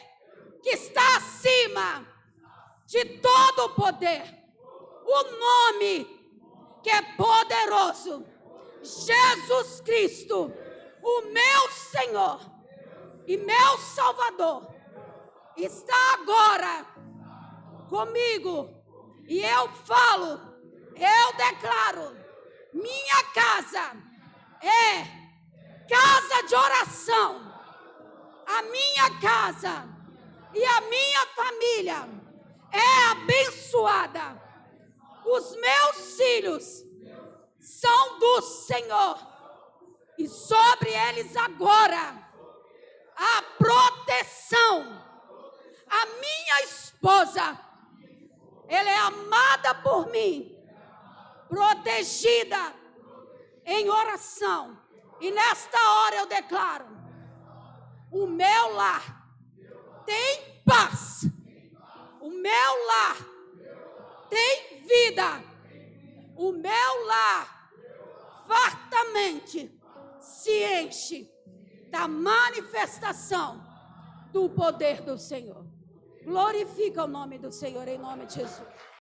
que está acima de todo o poder, o nome que é poderoso, Jesus Cristo, o meu Senhor e meu Salvador, está agora comigo. E eu falo, eu declaro, minha casa é casa de oração. A minha casa e a minha família é abençoada. Os meus filhos são do Senhor. E sobre eles agora a proteção. A minha esposa, ela é amada por mim, protegida em oração. E nesta hora eu declaro, o meu lar tem paz, o meu lar tem vida, o meu lar fartamente se enche da manifestação do poder do Senhor. Glorifica o nome do Senhor em nome de Jesus.